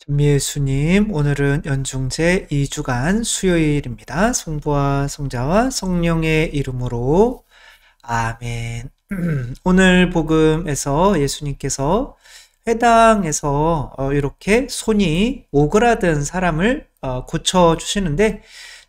전미예수님, 오늘은 연중제 2주간 수요일입니다. 성부와 성자와 성령의 이름으로 아멘. 오늘 복음에서 예수님께서 회당에서 이렇게 손이 오그라든 사람을 고쳐주시는데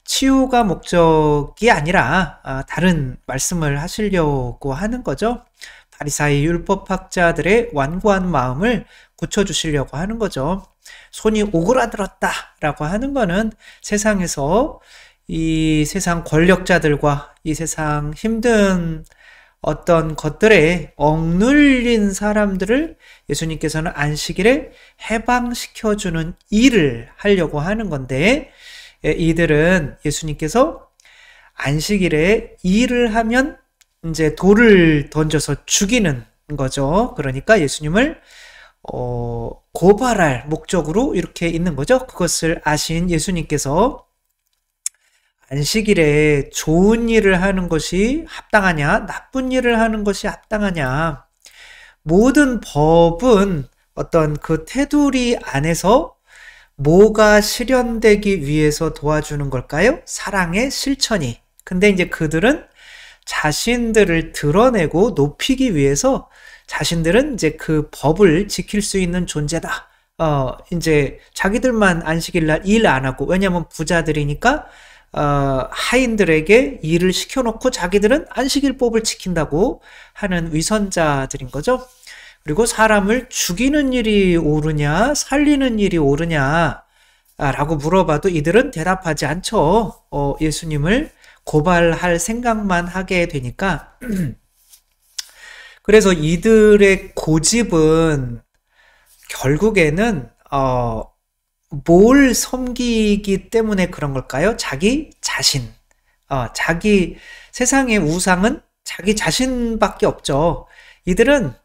치유가 목적이 아니라 다른 말씀을 하시려고 하는 거죠. 바리사이 율법학자들의 완고한 마음을 고쳐주시려고 하는 거죠. 손이 오그라들었다라고 하는 거는 세상에서 이 세상 권력자들과 이 세상 힘든 어떤 것들에 억눌린 사람들을 예수님께서는 안식일에 해방시켜주는 일을 하려고 하는 건데, 이들은 예수님께서 안식일에 일을 하면 이제 돌을 던져서 죽이는 거죠. 그러니까 예수님을 고발할 목적으로 이렇게 있는 거죠. 그것을 아신 예수님께서 안식일에 좋은 일을 하는 것이 합당하냐, 나쁜 일을 하는 것이 합당하냐, 모든 법은 어떤 그 테두리 안에서 뭐가 실현되기 위해서 도와주는 걸까요? 사랑의 실천이. 근데 이제 그들은 자신들을 드러내고 높이기 위해서 자신들은 이제 그 법을 지킬 수 있는 존재다. 이제 자기들만 안식일 날 일 안 하고, 왜냐면 부자들이니까 하인들에게 일을 시켜놓고 자기들은 안식일법을 지킨다고 하는 위선자들인 거죠. 그리고 사람을 죽이는 일이 옳으냐, 살리는 일이 옳으냐 라고 물어봐도 이들은 대답하지 않죠. 예수님을 고발할 생각만 하게 되니까. 그래서 이들의 고집은 결국에는 뭘 섬기기 때문에 그런 걸까요? 자기 자신. 자기 세상의 우상은 자기 자신밖에 없죠. 이들은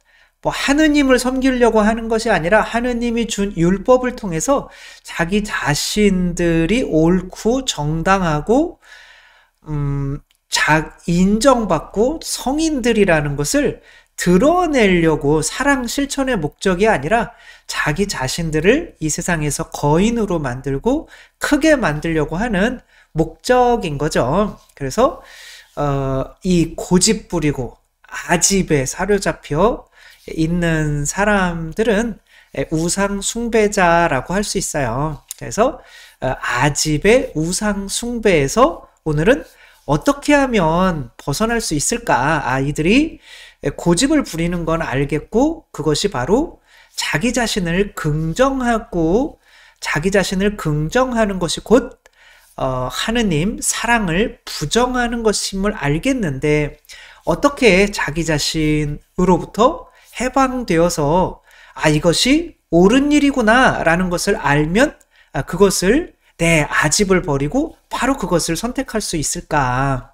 뭐 하느님을 섬기려고 하는 것이 아니라 하느님이 준 율법을 통해서 자기 자신들이 옳고 정당하고 인정받고 성인들이라는 것을 드러내려고, 사랑 실천의 목적이 아니라 자기 자신들을 이 세상에서 거인으로 만들고 크게 만들려고 하는 목적인 거죠. 그래서 이 고집 부리고 아집에 사로잡혀 있는 사람들은 우상 숭배자라고 할 수 있어요. 그래서 아집의 우상 숭배에서 오늘은 어떻게 하면 벗어날 수 있을까? 이들이 고집을 부리는 건 알겠고, 그것이 바로 자기 자신을 긍정하고 자기 자신을 긍정하는 것이 곧 하느님 사랑을 부정하는 것임을 알겠는데, 어떻게 자기 자신으로부터 해방되어서 이것이 옳은 일이구나 라는 것을 알면 그것을 내 아집을 버리고 바로 그것을 선택할 수 있을까?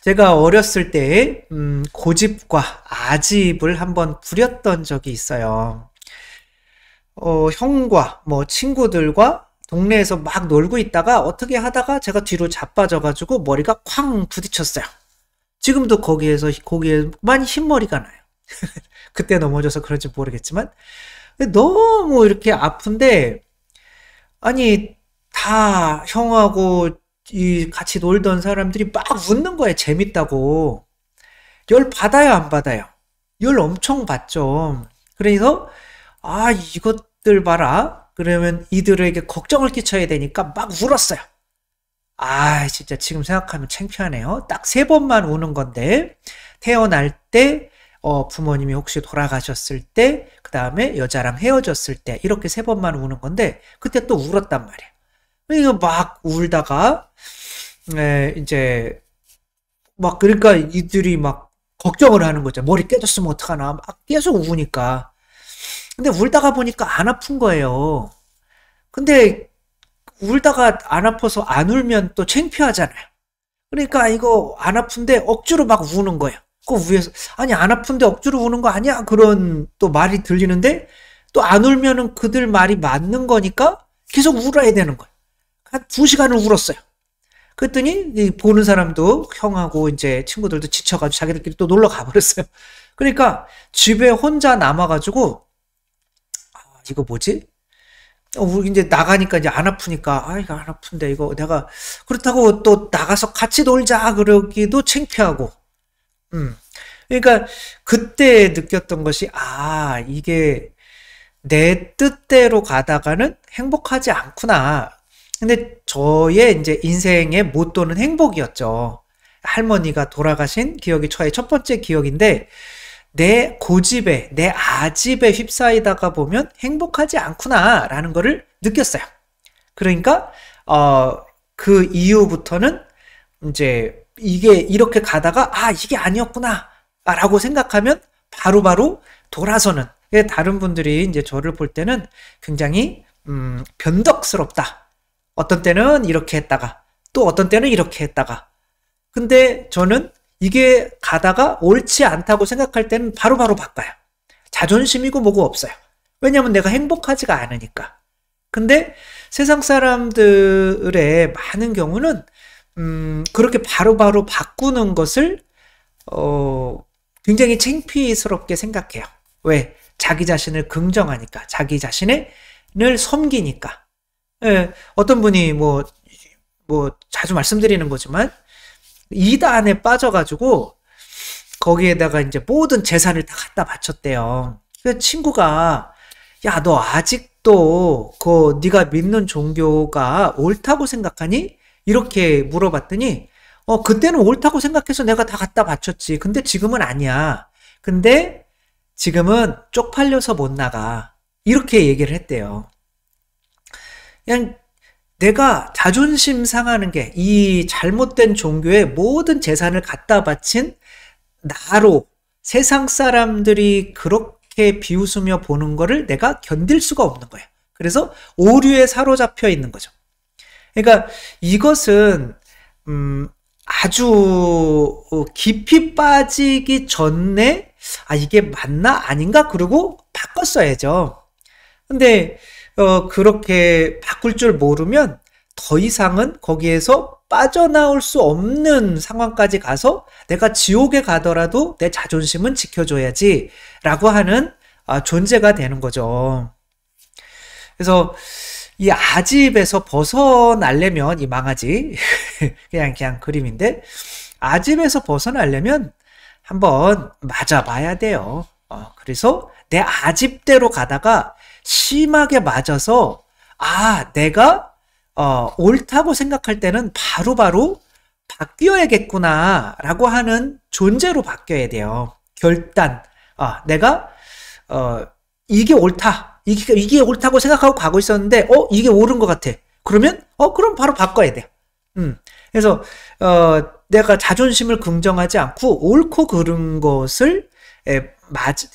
제가 어렸을 때 고집과 아집을 한번 부렸던 적이 있어요. 형과 친구들과 동네에서 막 놀고 있다가 어떻게 하다가 제가 뒤로 자빠져가지고 머리가 쾅 부딪혔어요. 지금도 거기에만 흰머리가 나요. 그때 넘어져서 그런지 모르겠지만 너무 이렇게 아픈데, 아니 다 형하고 같이 놀던 사람들이 막 웃는 거예요. 재밌다고. 열 받아요, 안 받아요? 열 엄청 받죠. 그래서 이것들 봐라. 그러면 이들에게 걱정을 끼쳐야 되니까 막 울었어요. 진짜 지금 생각하면 창피하네요. 딱 3번만 우는 건데, 태어날 때, 부모님이 혹시 돌아가셨을 때, 그 다음에 여자랑 헤어졌을 때, 이렇게 3번만 우는 건데, 그때 또 울었단 말이에요. 이거 막 울다가, 이제, 그러니까 이들이 막 걱정을 하는 거죠. 머리 깨졌으면 어떡하나. 막 계속 우니까. 근데 울다가 보니까 안 아픈 거예요. 근데, 울다가 안 아파서 안 울면 또 창피하잖아요. 그러니까 이거 안 아픈데 억지로 막 우는 거예요. 그 위에서 안 아픈데 억지로 우는 거 아니야? 그런 또 말이 들리는데, 또 안 울면은 그들 말이 맞는 거니까 계속 울어야 되는 거예요. 한 2시간을 울었어요. 그랬더니 보는 사람도 형하고 이제 친구들도 지쳐가지고 자기들끼리 또 놀러 가버렸어요. 그러니까 집에 혼자 남아가지고 이거 뭐지? 우리 이제 나가니까 이제 안 아프니까, 아, 이거 안 아픈데, 이거 내가, 그렇다고 또 나가서 같이 놀자, 그러기도 창피하고, 음. 그러니까, 그때 느꼈던 것이, 아, 이게 내 뜻대로 가다가는 행복하지 않구나. 근데 저의 이제 인생의 모토는 행복이었죠. 할머니가 돌아가신 기억이 저의 첫 번째 기억인데, 내 고집에, 내 아집에 휩싸이다가 보면 행복하지 않구나라는 거를 느꼈어요. 그러니까, 그 이후부터는 이제 이게 이렇게 가다가, 아, 이게 아니었구나. 라고 생각하면 바로바로 돌아서는. 다른 분들이 이제 저를 볼 때는 굉장히, 변덕스럽다. 어떤 때는 이렇게 했다가, 또 어떤 때는 이렇게 했다가. 근데 저는 이게 가다가 옳지 않다고 생각할 때는 바로바로 바꿔요. 자존심이고 뭐고 없어요. 왜냐면 내가 행복하지가 않으니까. 근데 세상 사람들의 많은 경우는 그렇게 바로바로 바꾸는 것을 굉장히 창피스럽게 생각해요. 왜? 자기 자신을 긍정하니까, 자기 자신을 섬기니까. 예, 어떤 분이 뭐 자주 말씀드리는 거지만 이단에 빠져가지고 거기에다가 이제 모든 재산을 다 갖다 바쳤대요. 그 친구가, 야, 너 아직도 네가 믿는 종교가 옳다고 생각하니? 이렇게 물어봤더니, 그때는 옳다고 생각해서 내가 다 갖다 바쳤지. 근데 지금은 아니야. 근데 지금은 쪽팔려서 못 나가. 이렇게 얘기를 했대요. 그냥 내가 자존심 상하는 게 이 잘못된 종교에 모든 재산을 갖다 바친 나로 세상 사람들이 그렇게 비웃으며 보는 거를 내가 견딜 수가 없는 거예요. 그래서 오류에 사로잡혀 있는 거죠. 그러니까 이것은 아주 깊이 빠지기 전에 아, 이게 맞나 아닌가 그러고 바꿨어야죠. 근데 그렇게 바꿀 줄 모르면 더 이상은 거기에서 빠져나올 수 없는 상황까지 가서 내가 지옥에 가더라도 내 자존심은 지켜줘야지 라고 하는 존재가 되는 거죠. 그래서 이 아집에서 벗어나려면 이 망아지 그냥 그림인데 아집에서 벗어나려면 한번 맞아봐야 돼요. 그래서 내 아집대로 가다가 심하게 맞아서 아 내가 옳다고 생각할 때는 바로바로 바뀌어야겠구나 라고 하는 존재로 바뀌어야 돼요. 결단. 내가 이게 옳다. 이게 옳다고 생각하고 가고 있었는데 이게 옳은 것 같아. 그러면 그럼 바로 바꿔야 돼요. 그래서 내가 자존심을 긍정하지 않고 옳고 그른 것을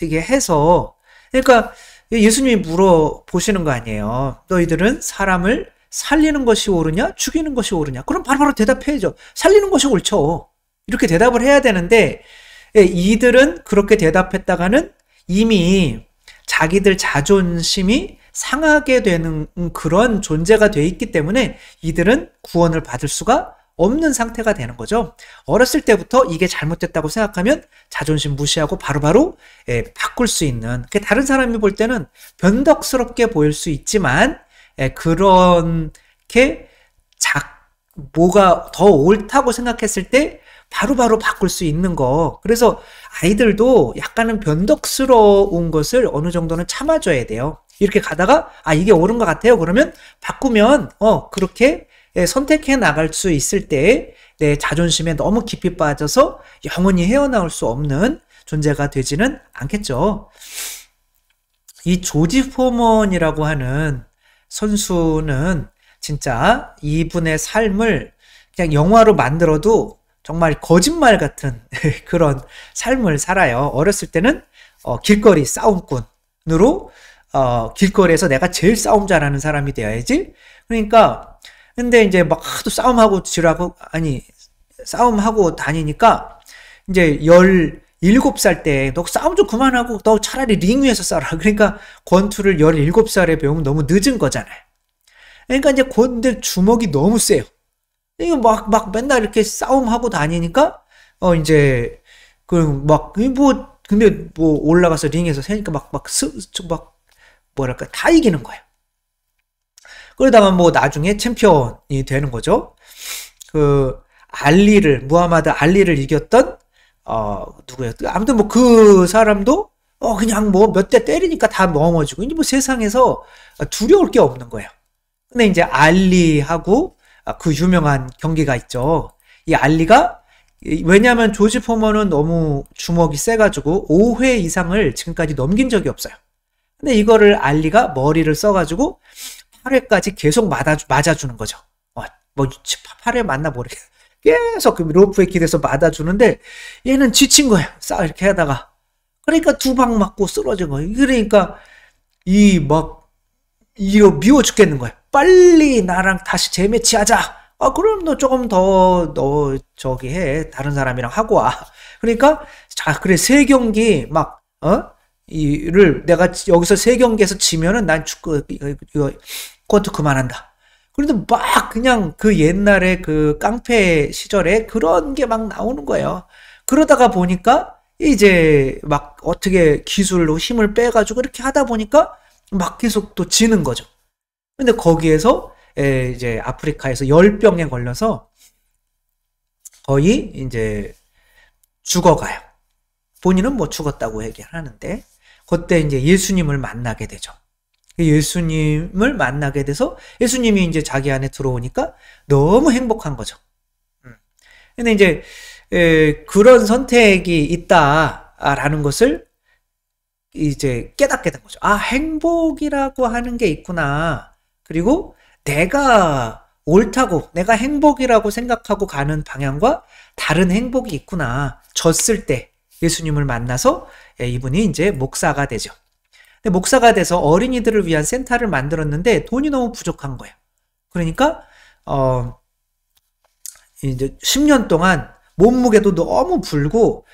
이게 해서 그러니까 예수님이 물어보시는 거 아니에요. 너희들은 사람을 살리는 것이 옳으냐 죽이는 것이 옳으냐. 그럼 바로바로 대답해야죠. 살리는 것이 옳죠. 이렇게 대답을 해야 되는데 이들은 그렇게 대답했다가는 이미 자기들 자존심이 상하게 되는 그런 존재가 돼 있기 때문에 이들은 구원을 받을 수가 없는 상태가 되는 거죠. 어렸을 때부터 이게 잘못됐다고 생각하면 자존심 무시하고 바로바로 바꿀 수 있는 다른 사람이 볼 때는 변덕스럽게 보일 수 있지만 그렇게 뭐가 더 옳다고 생각했을 때 바로바로 바꿀 수 있는 거. 그래서 아이들도 약간은 변덕스러운 것을 어느 정도는 참아줘야 돼요. 이렇게 가다가 이게 옳은 것 같아요. 그러면 바꾸면 그렇게 선택해 나갈 수 있을 때 내 자존심에 너무 깊이 빠져서 영원히 헤어나올 수 없는 존재가 되지는 않겠죠. 이 조지 포먼이라고 하는 선수는 진짜 이분의 삶을 그냥 영화로 만들어도 정말 거짓말 같은 그런 삶을 살아요. 어렸을 때는 길거리 싸움꾼으로 길거리에서 내가 제일 싸움 잘하는 사람이 되어야지. 그러니까 근데 이제 막 하도 싸움하고 지라고 싸움하고 다니니까 이제 17살 때 너 싸움 좀 그만하고 너 차라리 링 위에서 싸라. 그러니까 권투를 17살에 배우면 너무 늦은 거잖아요. 그러니까 이제 근데 주먹이 너무 세요. 이거 막 맨날 이렇게 싸움하고 다니니까 이제 근데 올라가서 링에서 세니까 뭐랄까 다 이기는 거예요. 그러다가 뭐 나중에 챔피언이 되는 거죠. 그 무하마드 알리를 이겼던 누구였죠? 아무튼 뭐 그 사람도 그냥 뭐 몇 대 때리니까 다 넘어지고 이제 뭐 세상에서 두려울 게 없는 거예요. 근데 이제 알리하고 그 유명한 경기가 있죠. 이 알리가 왜냐하면 조지 포먼은 너무 주먹이 세가지고 5회 이상을 지금까지 넘긴 적이 없어요. 근데 이거를 알리가 머리를 써가지고 8회까지 계속 맞아주는 거죠. 뭐 8회 맞나 모르겠어요. 계속 그 로프에 기대서 맞아주는데 얘는 지친 거예요. 이렇게 하다가. 그러니까 두 방 맞고 쓰러진 거예요. 그러니까 이거 미워 죽겠는 거예요. 빨리 나랑 다시 재매치 하자. 그럼 너 조금 더 저기 해. 다른 사람이랑 하고 와. 그러니까 그래 3경기 내가 여기서 3경기에서 지면은 난 이거 그것도 그만한다. 그런데 막 그냥 그 옛날에 그 깡패 시절에 그런 게 막 나오는 거예요. 그러다가 보니까 이제 막 어떻게 기술로 힘을 빼가지고 이렇게 하다 보니까 막 계속 또 지는 거죠. 근데 거기에서 이제 아프리카에서 열병에 걸려서 거의 이제 죽어가요. 본인은 뭐 죽었다고 얘기를 하는데 그때 이제 예수님을 만나게 되죠. 예수님을 만나게 돼서 예수님이 이제 자기 안에 들어오니까 너무 행복한 거죠. 근데 이제 그런 선택이 있다라는 것을 이제 깨닫게 된 거죠. 행복이라고 하는 게 있구나. 그리고 내가 옳다고, 내가 행복이라고 생각하고 가는 방향과 다른 행복이 있구나. 졌을 때 예수님을 만나서 이분이 이제 목사가 되죠. 근데 목사가 돼서 어린이들을 위한 센터를 만들었는데 돈이 너무 부족한 거예요. 그러니까 이제 10년 동안 몸무게도 너무 불고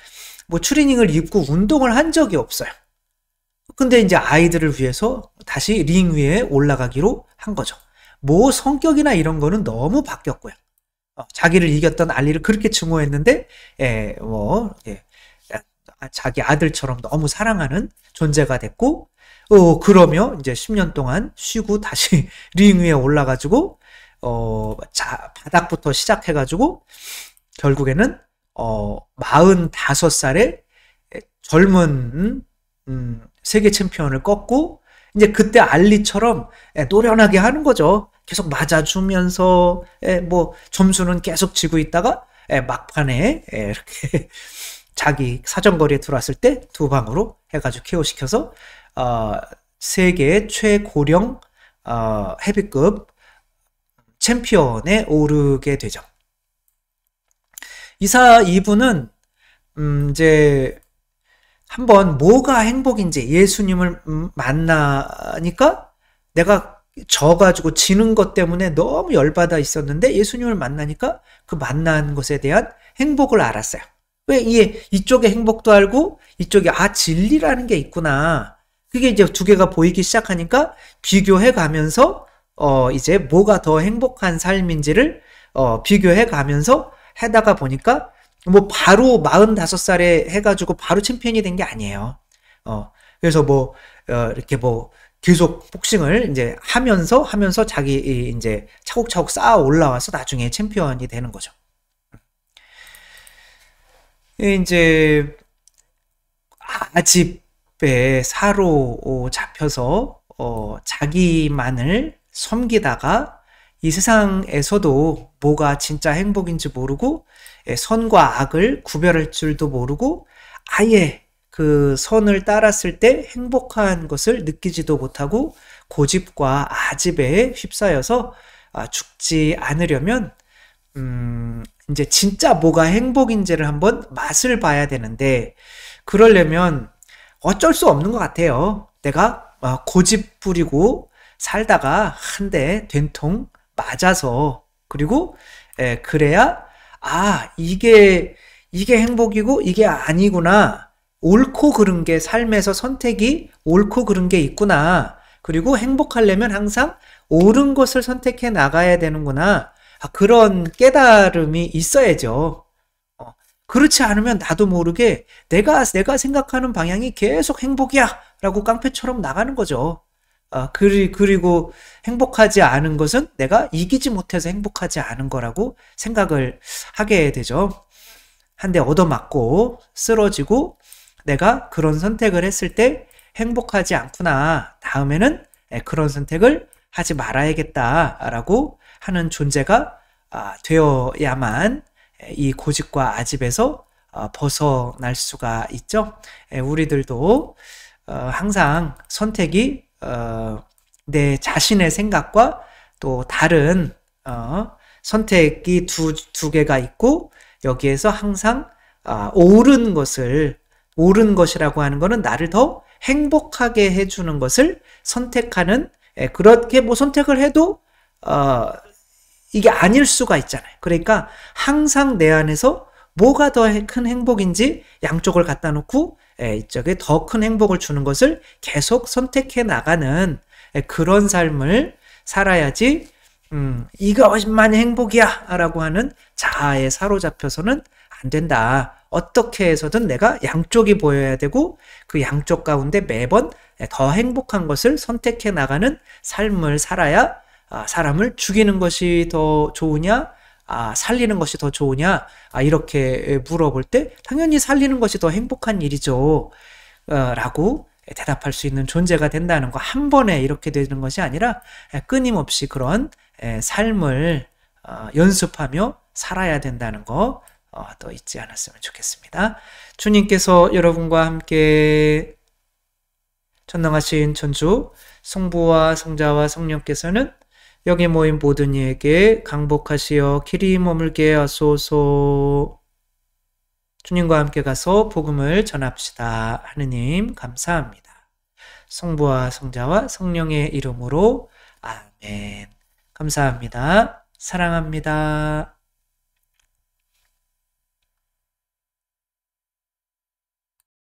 뭐 추리닝을 입고 운동을 한 적이 없어요. 근데 이제 아이들을 위해서 다시 링 위에 올라가기로 한 거죠. 뭐 성격이나 이런 거는 너무 바뀌었고요. 자기를 이겼던 알리를 그렇게 증오했는데 자기 아들처럼 너무 사랑하는 존재가 됐고 그러며 이제 10년 동안 쉬고 다시 링 위에 올라가지고 바닥부터 시작해가지고 결국에는 45살에 젊은 세계 챔피언을 꺾고 이제 그때 알리처럼 노련하게 하는 거죠. 계속 맞아주면서 뭐 점수는 계속 지고 있다가 막판에 이렇게 자기 사정거리에 들어왔을 때 2방으로 해가지고 KO시켜서 세계 최고령 헤비급 챔피언에 오르게 되죠. 이분은 이제 한번 뭐가 행복인지 예수님을 만나니까 내가 져가지고 지는 것 때문에 너무 열받아 있었는데 예수님을 만나니까 그 만난 것에 대한 행복을 알았어요. 왜 이쪽의 행복도 알고 이쪽에 진리라는 게 있구나. 그게 이제 두 개가 보이기 시작하니까 비교해 가면서 이제 뭐가 더 행복한 삶인지를 비교해 가면서 하다가 보니까 뭐 바로 45살에 해가지고 바로 챔피언이 된 게 아니에요. 그래서 이렇게 계속 복싱을 이제 하면서 자기 이제 차곡차곡 쌓아 올라와서 나중에 챔피언이 되는 거죠. 이제 아집에 사로잡혀서 자기만을 섬기다가 이 세상에서도 뭐가 진짜 행복인지 모르고 선과 악을 구별할 줄도 모르고 아예 그 선을 따랐을 때 행복한 것을 느끼지도 못하고 고집과 아집에 휩싸여서 죽지 않으려면 이제 진짜 뭐가 행복인지를 한번 맛을 봐야 되는데 그러려면 어쩔 수 없는 것 같아요. 내가 고집 부리고 살다가 한 대 된통 맞아서 그리고 그래야 이게 행복이고 이게 아니구나. 옳고 그른 게 삶에서 선택이 옳고 그른 게 있구나. 그리고 행복하려면 항상 옳은 것을 선택해 나가야 되는구나. 그런 깨달음이 있어야죠. 그렇지 않으면 나도 모르게 내가 생각하는 방향이 계속 행복이야 라고 깡패처럼 나가는 거죠. 그리고 행복하지 않은 것은 내가 이기지 못해서 행복하지 않은 거라고 생각을 하게 되죠. 한 대 얻어맞고 쓰러지고 내가 그런 선택을 했을 때 행복하지 않구나. 다음에는 그런 선택을 하지 말아야겠다라고 하는 존재가 되어야만 이 고집과 아집에서 벗어날 수가 있죠. 우리들도 항상 선택이 내 자신의 생각과 또 다른 선택이 두 개가 있고 여기에서 항상 옳은 것이라고 하는 것은 나를 더 행복하게 해주는 것을 선택하는 그렇게 뭐 선택을 해도 이게 아닐 수가 있잖아요. 그러니까 항상 내 안에서 뭐가 더 큰 행복인지 양쪽을 갖다 놓고 이쪽에 더 큰 행복을 주는 것을 계속 선택해 나가는 그런 삶을 살아야지 이것만이 행복이야 라고 하는 자아에 사로잡혀서는 안 된다. 어떻게 해서든 내가 양쪽이 보여야 되고 그 양쪽 가운데 매번 더 행복한 것을 선택해 나가는 삶을 살아야 사람을 죽이는 것이 더 좋으냐 살리는 것이 더 좋으냐 이렇게 물어볼 때 당연히 살리는 것이 더 행복한 일이죠 라고 대답할 수 있는 존재가 된다는 거. 한 번에 이렇게 되는 것이 아니라 끊임없이 그런 삶을 연습하며 살아야 된다는 거 또 잊지 않았으면 좋겠습니다. 주님께서 여러분과 함께 전능하신 천주 성부와 성자와 성령께서는 여기 모인 모든 이에게 강복하시어 길이 머물게 하소서. 주님과 함께 가서 복음을 전합시다. 하느님 감사합니다. 성부와 성자와 성령의 이름으로 아멘. 감사합니다. 사랑합니다.